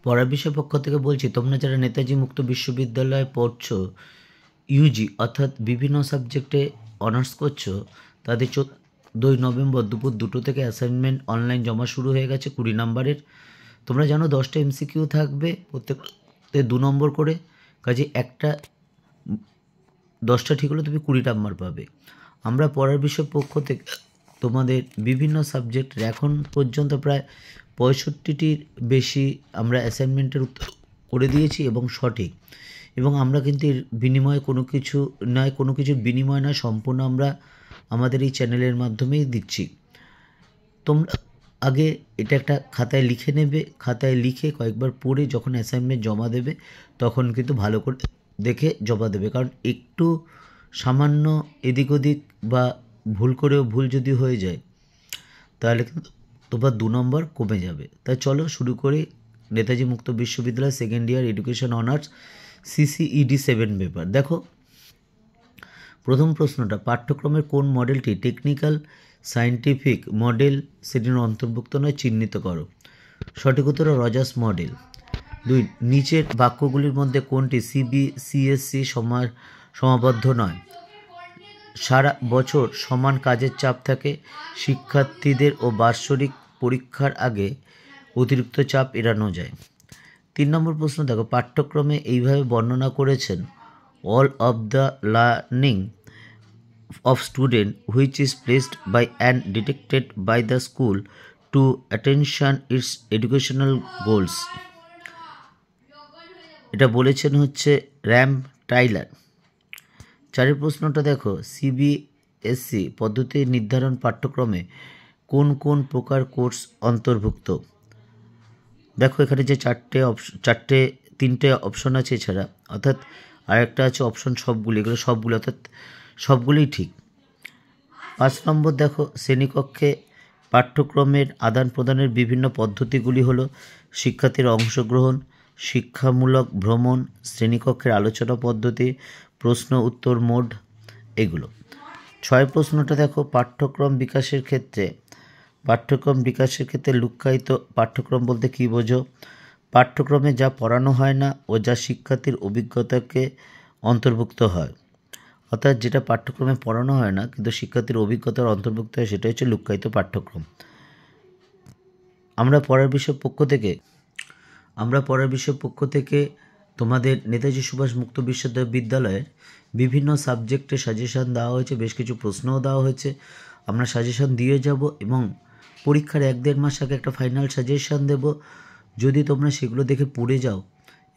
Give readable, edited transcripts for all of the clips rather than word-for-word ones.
পড়ার বিষয় পক্ষ থেকে বলছি, তোমরা যারা নেতাজি মুক্ত বিশ্ববিদ্যালয়ে পড়ছো, ইউজি অর্থাৎ বিভিন্ন সাবজেক্টে অনার্স করছো, তাদের 14ই নভেম্বর দুপুর 2টো থেকে অ্যাসাইনমেন্ট অনলাইন জমা শুরু হয়ে গেছে 20 নম্বরের। তোমরা জানো 10টা এমসিকিউ থাকবে, প্রত্যেকতে 2 নম্বর করে, কাজে একটা 10টা ঠিক হলে তুমি 20 নম্বর পাবে। আমরা পড়ার বিষয় পক্ষ থেকে তোমাদের বিভিন্ন সাবজেক্ট এখন পর্যন্ত প্রায় 65টির বেশি আমরা অ্যাসাইনমেন্টের উত্তর করে দিয়েছি এবং সঠিক, এবং আমরা কিন্তু এর বিনিময়ে কোনো কিছুর বিনিময় নয়, সম্পূর্ণ আমরা আমাদের এই চ্যানেলের মাধ্যমেই দিচ্ছি। তোমরা আগে এটা একটা খাতায় লিখে নেবে, খাতায় লিখে কয়েকবার পড়ে যখন অ্যাসাইনমেন্ট জমা দেবে তখন কিন্তু ভালো করে দেখে জমা দেবে, কারণ একটু সামান্য এদিক ওদিক বা ভুল যদি হয়ে যায় তাহলে কিন্তু তোমার 2 নম্বর কমে যাবে। তাই চলো শুরু করি। নেতাজি মুক্ত বিশ্ববিদ্যালয় second year education honours CCED 7 paper. দেখো প্রথম প্রশ্নটা, পাঠ্যক্রমের কোন মডেলটি টেকনিক্যাল সায়েন্টিফিক মডেল শ্রেণীর অন্তর্ভুক্ত নয়, চিহ্নিত করো। সঠিক উত্তর রজার্স মডেল। 2, নিচের বাক্যগুলির মধ্যে কোনটি CBCSE সমাবদ্ধ নয়। সারা বছর সমান কাজের চাপ থাকে শিক্ষার্থীদের ও বাৎসরিক পরীক্ষার আগে অতিরিক্ত চাপ এড়ানো যায়। 3 নম্বর প্রশ্ন দেখো, পাঠ্যক্রমে এইভাবে বর্ণনা করেছেন, all of the learning of student which is placed by and detected by the school to attention its educational goals। এটা বলেছেন হচ্ছে র্যাম টাইলার। 4 প্রশ্নটা দেখো, CBSE পদ্ধতি নির্ধারণ পাঠ্যক্রমে কোন কোন প্রকার কোর্স অন্তর্ভুক্ত। দেখো এখানে যে তিনটে অপশন আছে এছাড়া, অর্থাৎ আরেকটা আছে অপশন সবগুলি, এগুলো সবগুলো অর্থাৎ সবগুলোই ঠিক। 5 নম্বর দেখো, শ্রেণীকক্ষে পাঠ্যক্রমের আদান প্রদানের বিভিন্ন পদ্ধতিগুলি হলো শিক্ষার্থীর অংশগ্রহণ, শিক্ষামূলক ভ্রমণ, শ্রেণীকক্ষের আলোচনা পদ্ধতি, প্রশ্ন উত্তর মোড, এগুলো। 6 প্রশ্নটা দেখো, পাঠ্যক্রম বিকাশের ক্ষেত্রে লুক্কায়িত পাঠ্যক্রম বলতে কী বোঝো। পাঠ্যক্রমে যা পড়ানো হয় না ও যা শিক্ষার্থীর অভিজ্ঞতাকে অন্তর্ভুক্ত হয়, অর্থাৎ যেটা পাঠ্যক্রমে পড়ানো হয় না কিন্তু শিক্ষার্থীর অভিজ্ঞতার অন্তর্ভুক্ত হয়, সেটা হচ্ছে লুক্কায়িত পাঠ্যক্রম। আমরা পড়ার বিষয় পক্ষ থেকে তোমাদের নেতাজি সুভাষ মুক্ত বিশ্ববিদ্যালয়ের বিভিন্ন সাবজেক্টে সাজেশান দেওয়া হয়েছে, বেশ কিছু প্রশ্নও দেওয়া হয়েছে। আমরা সাজেশান দিয়ে যাব এবং পরীক্ষার 1-1.5 মাস আগে একটা ফাইনাল সাজেশান দেব। যদি তোমরা সেগুলো দেখে পড়ে যাও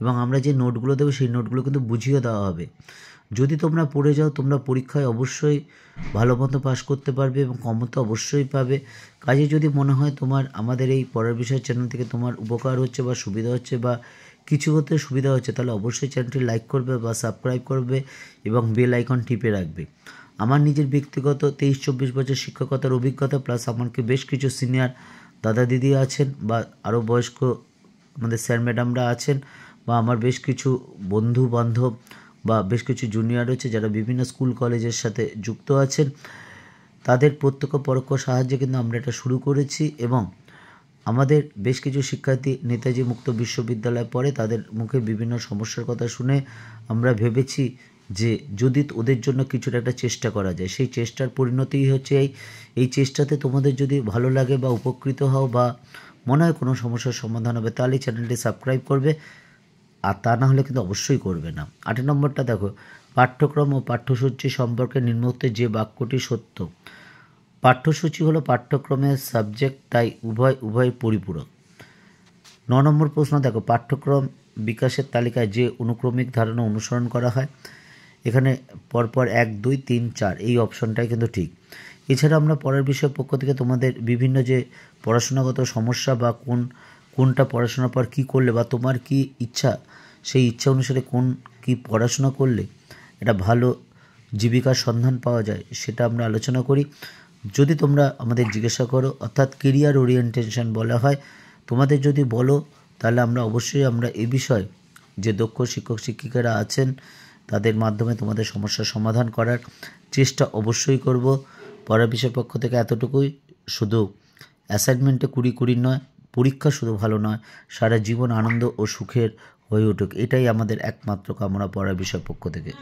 এবং আমরা যে নোটগুলো দেবো সেই নোটগুলো কিন্তু বুঝিয়ে দেওয়া হবে। যদি তোমরা পড়ে যাও তোমরা পরীক্ষায় অবশ্যই ভালো মতো পাস করতে পারবে এবং কমতে অবশ্যই পাবে। কাজে যদি মনে হয় তোমার আমাদের এই পড়ার বিষয় চ্যানেল থেকে তোমার উপকার হচ্ছে বা সুবিধা হচ্ছে বা কিছু হতে সুবিধা হচ্ছে, তাহলে অবশ্যই চ্যানেলটি লাইক করবে বা সাবস্ক্রাইব করবে এবং বেল আইকন টিপে রাখবে। আমার নিজের ব্যক্তিগত 23-24 বছর শিক্ষকতার অভিজ্ঞতা প্লাস আমাকে বেশ কিছু সিনিয়র দাদা দিদি আছেন বা আরও বয়স্ক আমাদের স্যার ম্যাডামরা আছেন, বা আমার বেশ কিছু বন্ধু বান্ধব বা বেশ কিছু জুনিয়র রয়েছে যারা বিভিন্ন স্কুল কলেজের সাথে যুক্ত আছেন। তাদের প্রত্যক্ষ পরোক্ষ সাহায্যে কিন্তু আমরা এটা শুরু করেছি এবং আমাদের বেশ কিছু শিক্ষার্থী নেতাজি মুক্ত বিশ্ববিদ্যালয়ে পড়ে, তাদের মুখে বিভিন্ন সমস্যার কথা শুনে আমরা ভেবেছি যে যদি ওদের জন্য কিছুটা একটা চেষ্টা করা যায়, সেই চেষ্টার পরিণতি হচ্ছে এই চেষ্টাতে তোমাদের যদি ভালো লাগে বা উপকৃত হও বা মনে হয় কোনো সমস্যার সমাধান হবে, তাহলে চ্যানেলটি সাবস্ক্রাইব করবে, আর তা না হলে কিন্তু অবশ্যই করবে না। 8 নম্বরটা দেখো, পাঠ্যক্রম ও পাঠ্যসূচি সম্পর্কে নিম্নোক্ত যে বাক্যটি সত্য। পাঠ্যসূচি হলো পাঠ্যক্রমের সাবজেক্ট, তাই উভয় পরিপূরক। 9 নম্বর প্রশ্ন দেখো, পাঠ্যক্রম বিকাশের তালিকায় যে অনুক্রমিক ধারণা অনুসরণ করা হয়, এখানে পরপর 1, 2, 3, 4 এই অপশনটাই কিন্তু ঠিক। এছাড়া আমরা পড়ার বিষয় পক্ষ থেকে তোমাদের বিভিন্ন যে পড়াশোনাগত সমস্যা বা কোনটা পড়াশোনার পর কী করলে বা তোমার কি ইচ্ছা, সেই ইচ্ছা অনুসারে কি পড়াশোনা করলে এটা ভালো জীবিকার সন্ধান পাওয়া যায়, সেটা আমরা আলোচনা করি। যদি তোমরা আমাদের জিজ্ঞাসা করো, অর্থাৎ কেরিয়ার ওরিয়েন্টেশন বলা হয়, তোমাদের যদি বলো তাহলে অবশ্যই আমরা এই বিষয়ে যে দক্ষ শিক্ষক শিক্ষিকারা আছেন তাদের মাধ্যমে তোমাদের সমস্যার সমাধান করার চেষ্টা অবশ্যই করব। পড়ার বিষয় পক্ষ থেকে এতটুকুই, শুধু অ্যাসাইনমেন্টে 20 নয়, পরীক্ষা শুধু ভালো নয়, সারা জীবন আনন্দ ও সুখের হয়ে উঠুক, এটাই আমাদের একমাত্র কামনা পড়ার বিষয় পক্ষ থেকে।